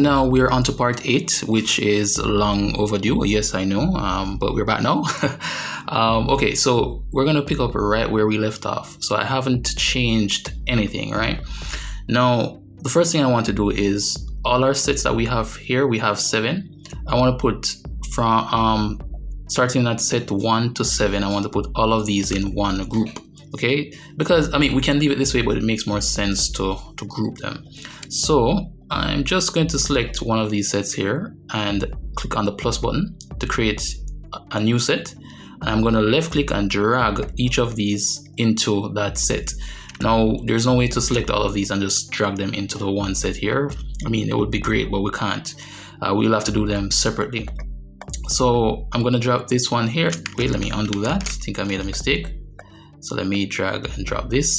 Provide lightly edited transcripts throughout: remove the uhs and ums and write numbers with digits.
now we're on to part 8, which is long overdue. Yes, I know, but we're back now. Okay, so we're gonna pick up right where we left off. So I haven't changed anything, right? Now, the first thing I want to do is all our sets that we have here, we have 7. I want to put from starting at set 1 to 7, I want to put all of these in one group. Okay, because I mean we can leave it this way, but it makes more sense to group them. So I'm just going to select one of these sets here and click on the plus button to create a new set. And I'm going to left click and drag each of these into that set. Now there's no way to select all of these and just drag them into the one set here. I mean, it would be great, but we can't. We'll have to do them separately. So I'm going to drop this one here. Wait, let me undo that. I think I made a mistake. So let me drag and drop this.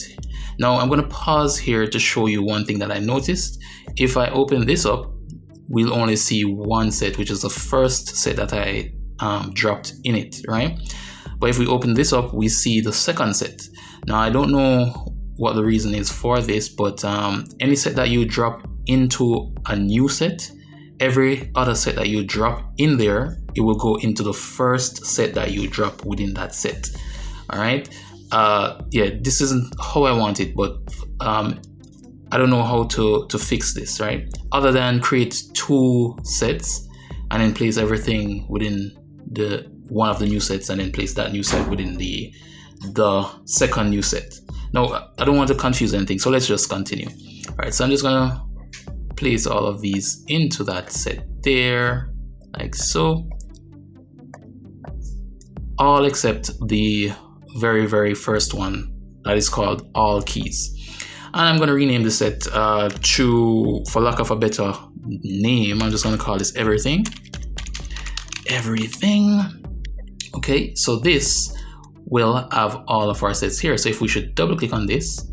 Now I'm going to pause here to show you one thing that I noticed. If I open this up, we'll only see one set, which is the first set that I dropped in it, right? But if we open this up, we see the second set. Now I don't know what the reason is for this, but any set that you drop into a new set, every other set that you drop in there, it will go into the first set that you drop within that set. All right. Yeah, this isn't how I want it, but I don't know how to fix this, right? Other than create 2 sets and then place everything within the one of the new sets and then place that new set within the second new set. Now, I don't want to confuse anything, so let's just continue. All right, so I'm just gonna place all of these into that set there, like so. All except the very first one that is called all keys. And I'm going to rename the set to, for lack of a better name, I'm just going to call this everything. Okay, so this will have all of our sets here. So if we should double click on this,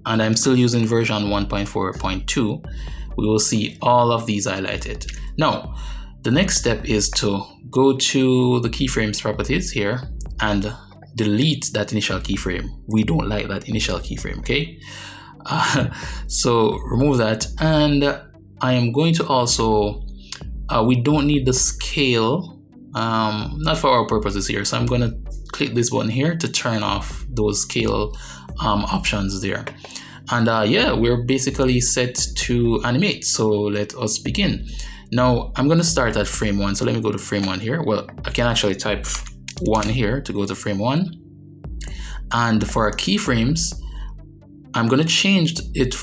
and I'm still using version 1.4.2, we will see all of these highlighted. Now, the next step is to go to the keyframes properties here and delete that initial keyframe. We don't like that initial keyframe, okay? So remove that, and I am going to also, we don't need the scale, not for our purposes here, so I'm going to click this button here to turn off those scale options there. And yeah, we're basically set to animate, so let us begin. Now I'm going to start at frame 1, so let me go to frame 1 here. Well, I can actually type 1 here to go to frame 1, and for our keyframes I'm going to change it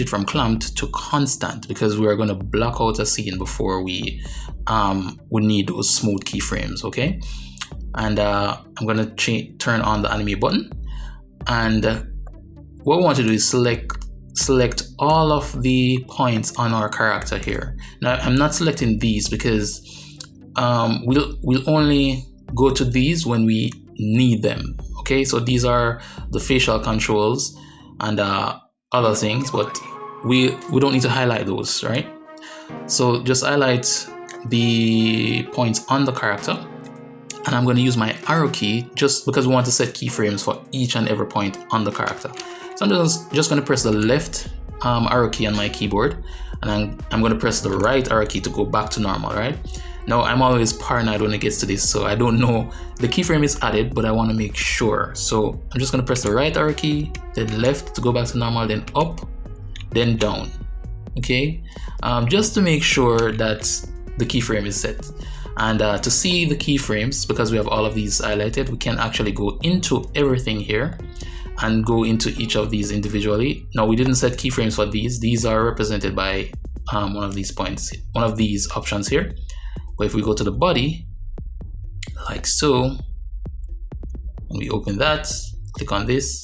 from clamped to constant, because we are going to block out a scene before we need those smooth keyframes. Okay, and I'm going to turn on the animate button, and what we want to do is select all of the points on our character here. Now I'm not selecting these because we'll only go to these when we need them. Okay, so these are the facial controls and other things, but we don't need to highlight those, right? So just highlight the points on the character, and I'm going to use my arrow key just because we want to set keyframes for each and every point on the character. So I'm just going to press the left arrow key on my keyboard, and I'm going to press the right arrow key to go back to normal, right? Now I'm always paranoid when it gets to this, so I don't know, the keyframe is added, but I want to make sure. So I'm just going to press the right arrow key, then left to go back to normal, then up, then down. Okay, just to make sure that the keyframe is set. And to see the keyframes, because we have all of these highlighted, we can actually go into everything here and go into each of these individually. Now we didn't set keyframes for these are represented by one of these points, one of these options here. But if we go to the body, like so, and we open that, click on this.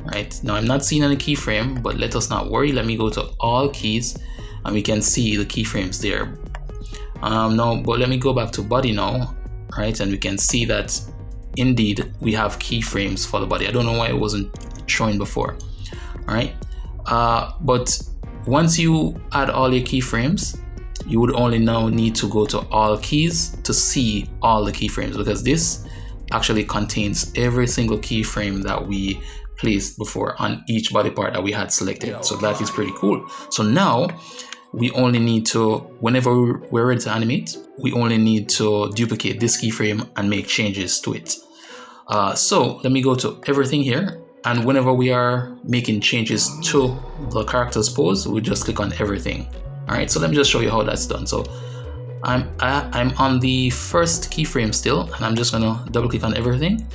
Right, now I'm not seeing any keyframe, but let us not worry. Let me go to all keys, and we can see the keyframes there. No, but let me go back to body now, right, and we can see that indeed we have keyframes for the body. I don't know why it wasn't showing before. All right, but once you add all your keyframes, you would only now need to go to all keys to see all the keyframes, because this actually contains every single keyframe that we placed before on each body part that we had selected. So that is pretty cool. So now we only need to, whenever we're ready to animate, we only need to duplicate this keyframe and make changes to it. So let me go to everything here, and whenever we are making changes to the character's pose, we just click on everything. All right, so let me just show you how that's done. So I'm on the first keyframe still, and I'm just gonna double click on everything.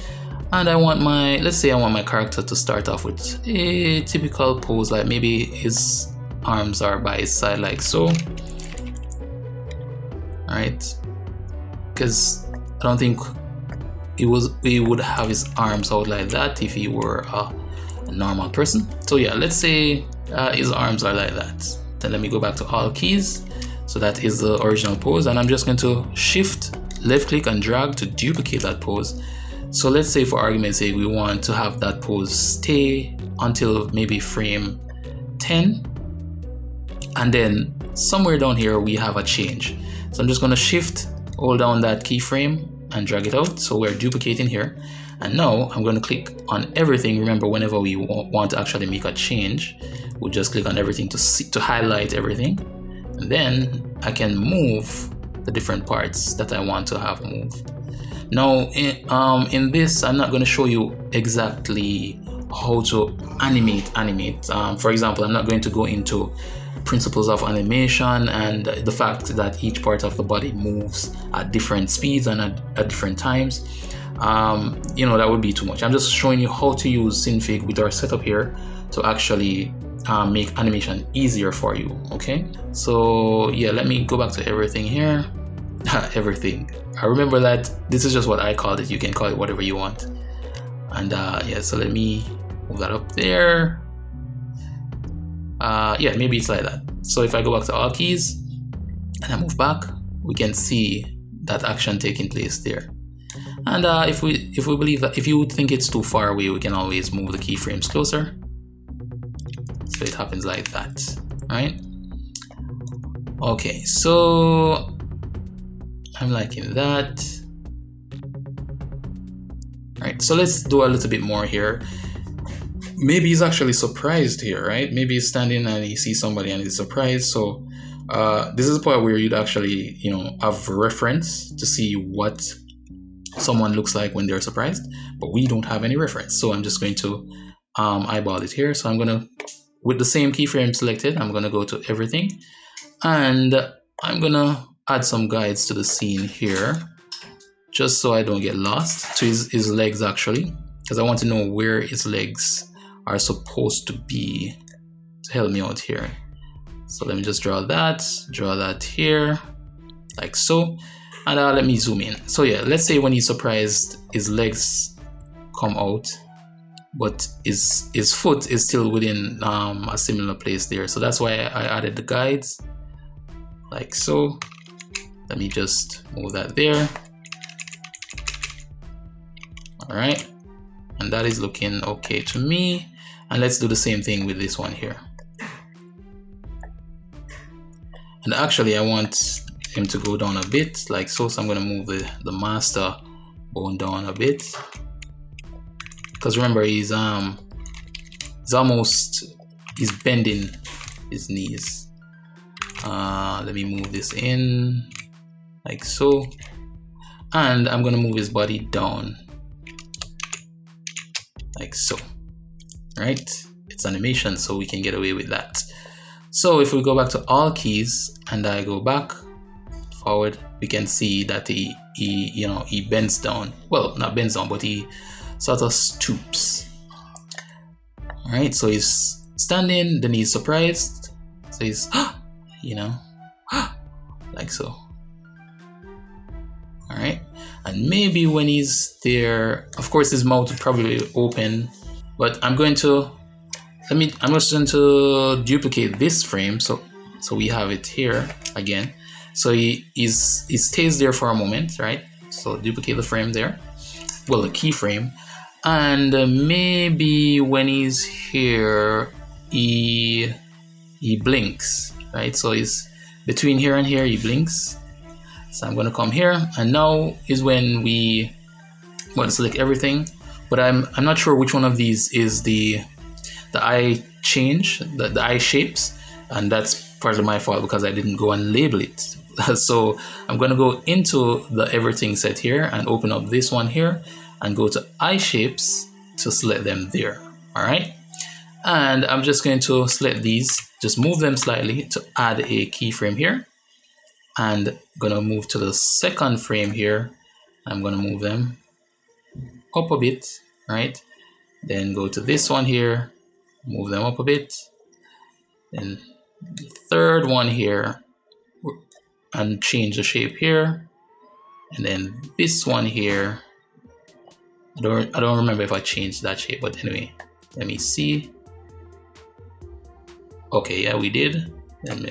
And I want my, let's say I want my character to start off with a typical pose, like maybe his arms are by his side like so. All right, because I don't think he would have his arms out like that if he were a normal person. So yeah, let's say his arms are like that. Then let me go back to all keys. So that is the original pose, and I'm just going to shift left click and drag to duplicate that pose. So let's say for argument's sake, we want to have that pose stay until maybe frame 10. And then somewhere down here, we have a change. So I'm just going to shift, hold down that keyframe and drag it out. So we're duplicating here. And now I'm going to click on everything. Remember, whenever we want to actually make a change, we'll just click on everything to highlight everything. And then I can move the different parts that I want to have moved. Now, in this, I'm not going to show you exactly how to animate. For example, I'm not going to go into principles of animation and the fact that each part of the body moves at different speeds and at different times. That would be too much. I'm just showing you how to use Synfig with our setup here to actually make animation easier for you. Okay, so yeah, let me go back to everything here. Everything. I remember that this is just what I called it. You can call it whatever you want. And yeah, so let me move that up there. Yeah, maybe it's like that. So if I go back to all keys and I move back, we can see that action taking place there. And if we believe that, if you think it's too far away, we can always move the keyframes closer. So it happens like that, right? Okay, so I'm liking that. All right, so let's do a little bit more here. Maybe he's actually surprised here, right? Maybe he's standing and he sees somebody and he's surprised. So this is the part where you'd actually, have reference to see what someone looks like when they're surprised, but we don't have any reference. So I'm just going to eyeball it here. So I'm going to, with the same keyframe selected, I'm going to go to everything, and I'm going to add some guides to the scene here, just so I don't get lost, to his legs actually, because I want to know where his legs are supposed to be to help me out here. So let me just draw that here, like so, and let me zoom in. So yeah, let's say when he's surprised, his legs come out, but his foot is still within a similar place there. So that's why I added the guides, like so. Let me just move that there. All right, and that is looking okay to me. And let's do the same thing with this one here. And actually I want him to go down a bit like so. So I'm going to move the master bone down a bit, because remember he's bending his knees. Let me move this in like so, and I'm going to move his body down like so. Right, it's animation, so we can get away with that. So if we go back to all keys and I go back forward, we can see that he bends down. Well, not bends down, but he sort of stoops. All right, so he's standing, then he's surprised, so he's like so. All right, and maybe when he's there, of course his mouth will probably open, but I'm just going to duplicate this frame, so we have it here again. So he stays there for a moment, right? So duplicate the frame there, well, the keyframe, and maybe when he's here, he blinks, right? So he's between here and here, he blinks. So I'm going to come here, and now is when we want to select everything, but I'm not sure which one of these is the eye change, the eye shapes, and that's partly my fault because I didn't go and label it. So I'm going to go into the everything set here and open up this one here and go to eye shapes to select them there. All right. And I'm just going to select these, just move them slightly to add a keyframe here. And going to move to the second frame here. I'm going to move them up a bit, right? Then go to this one here, move them up a bit. Then the third one here and change the shape here. And then this one here, I don't remember if I changed that shape, but anyway, let me see. Okay, yeah, we did. Then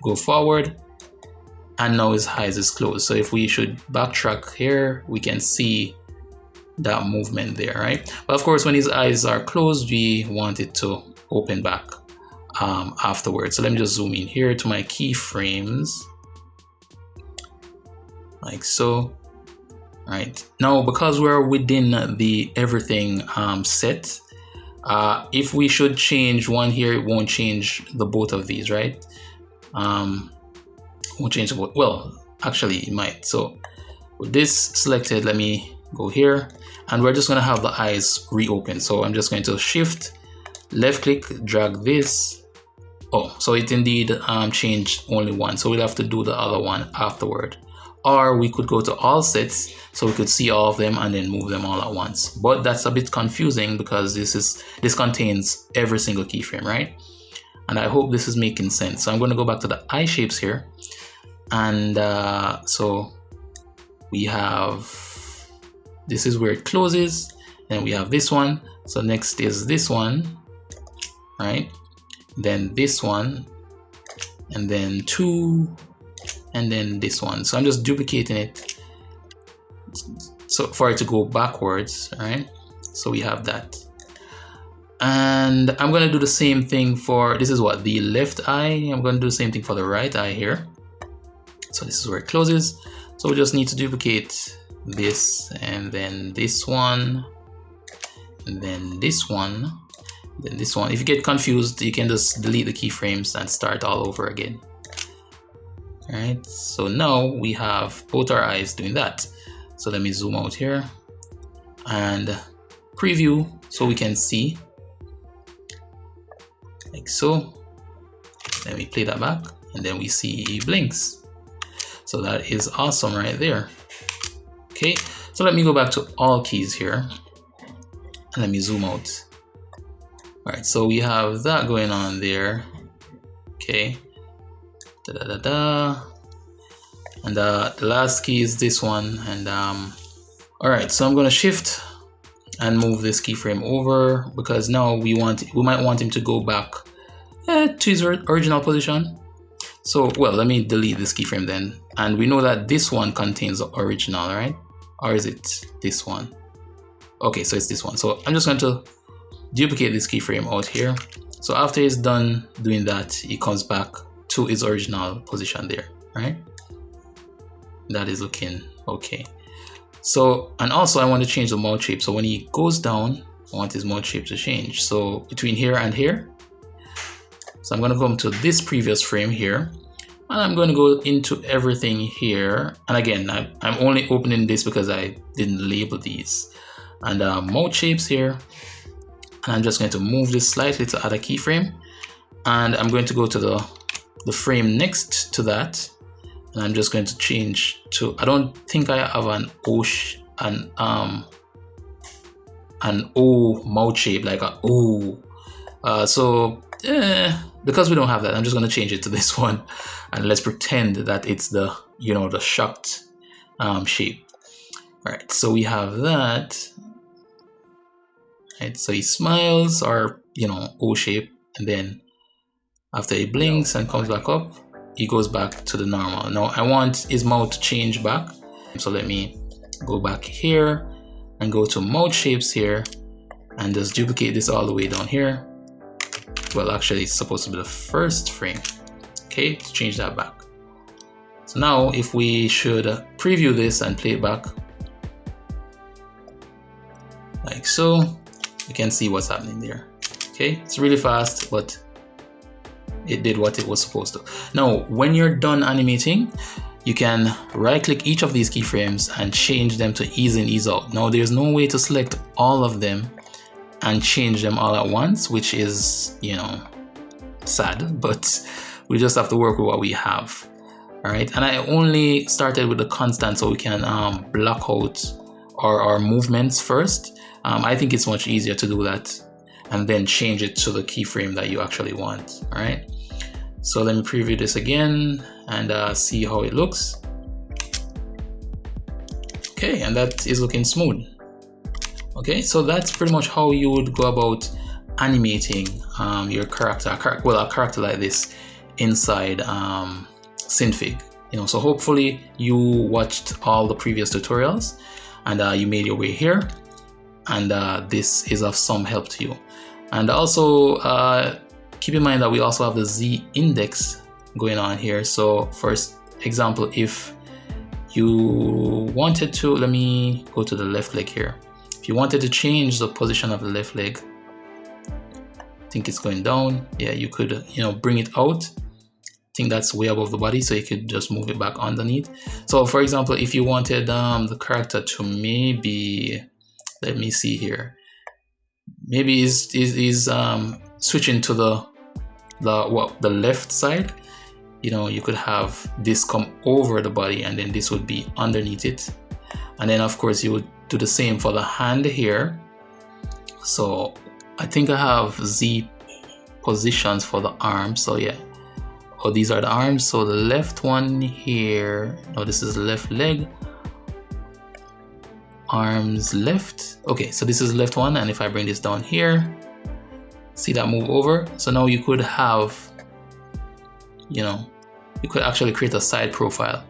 go forward, and now his eyes is closed. So if we should backtrack here, we can see that movement there, right? But of course, when his eyes are closed, we want it to open back afterwards. So let me just zoom in here to my keyframes, like so. Right now, because we're within the everything set, if we should change one here, it won't change the both of these, right? Won't change the both. Well, actually it might. So with this selected, let me go here, and we're just going to have the eyes reopen. So I'm just going to shift left click, drag this. Oh, so it indeed changed only one, so we'll have to do the other one afterward. Or we could go to all sets so we could see all of them and then move them all at once. But that's a bit confusing because this contains every single keyframe, right? And I hope this is making sense. So I'm going to go back to the eye shapes here, and so we have, this is where it closes. Then we have this one. So next is this one, right? Then this one, and then two, and then this one. So I'm just duplicating it so for it to go backwards, right? So we have that. And I'm going to do the same thing for, this is what, the left eye. I'm going to do the same thing for the right eye here. So this is where it closes. So we just need to duplicate this, and then this one, and then this one, then this one. If you get confused, you can just delete the keyframes and start all over again. All right, so now we have both our eyes doing that. So let me zoom out here and preview so we can see, like so. Let me play that back, and then we see he blinks. So that is awesome right there. Okay, so let me go back to all keys here and let me zoom out. All right, so we have that going on there. Okay. And the last key is this one, and all right, so I'm going to shift and move this keyframe over because now we might want him to go back to his original position. So well, let me delete this keyframe then, and we know that this one contains the original, right? Or is it this one? Okay, so it's this one. So I'm just going to duplicate this keyframe out here. So after he's done doing that, he comes back to its original position there, right? That is looking okay. So, and also I want to change the mouth shape. So when he goes down, I want his mouth shape to change. So between here and here, so I'm going to come to this previous frame here, and I'm going to go into everything here. And again, I'm only opening this because I didn't label these. And mouth shapes here, and I'm just going to move this slightly to add a keyframe, and I'm going to go to the frame next to that, and I'm just going to change to, I don't think I have an O mouth shape, like a O. Because we don't have that, I'm just going to change it to this one, and let's pretend that it's the, you know, the shocked shape. All right, so we have that. Right, so he smiles, or, you know, O shape, and then after he blinks and comes back up, he goes back to the normal. Now I want his mouth to change back. So let me go back here and go to mouth shapes here and just duplicate this all the way down here. Well, actually it's supposed to be the first frame. Okay, to change that back. So now if we should preview this and play it back, like so, you can see what's happening there. Okay, it's really fast, but it did what it was supposed to. Now, when you're done animating, you can right click each of these keyframes and change them to ease in, ease out. Now, there's no way to select all of them and change them all at once, which is, you know, sad, but we just have to work with what we have. All right, and I only started with the constant so we can block out our movements first. I think it's much easier to do that and then change it to the keyframe that you actually want. All right, so let me preview this again and see how it looks. Okay, and that is looking smooth. Okay, so that's pretty much how you would go about animating your character, a character like this inside Synfig. You know, so hopefully you watched all the previous tutorials and you made your way here, and this is of some help to you. And also keep in mind that we also have the Z index going on here. So for example, if you wanted to, let me go to the left leg here. If you wanted to change the position of the left leg, I think it's going down. Yeah, you could, you know, bring it out. I think that's way above the body, so you could just move it back underneath. So for example, if you wanted the character to maybe, let me see here, maybe is switching to the left side, you know, you could have this come over the body and then this would be underneath it. And then of course you would do the same for the hand here. So I think I have Z positions for the arm. So yeah, oh, these are the arms. So the left one here, no, this is the left leg, arms left. Okay, so this is the left one, and if I bring this down here, see that move over. So now you could have, you know, you could actually create a side profile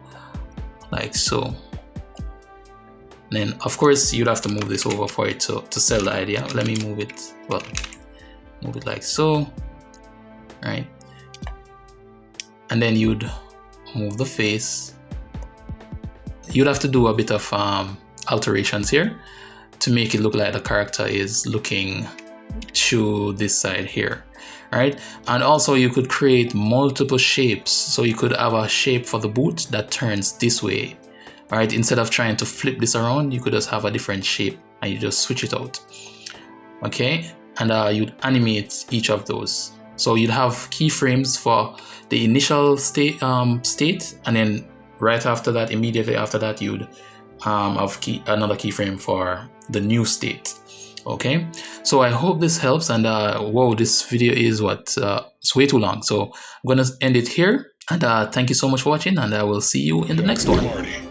like so. And then of course you'd have to move this over for it to sell the idea. Let me move it, well, move it like so, right? And then you'd move the face. You'd have to do a bit of alterations here to make it look like the character is looking to this side here, right? And also you could create multiple shapes. So you could have a shape for the boot that turns this way, right? Instead of trying to flip this around, you could just have a different shape and you just switch it out. Okay, and you'd animate each of those. So you'd have keyframes for the initial state, and then right after that, immediately after that, you'd have another keyframe for the new state. Okay, so I hope this helps. And whoa, this video is it's way too long, so I'm gonna end it here. And thank you so much for watching, and I will see you in the next one.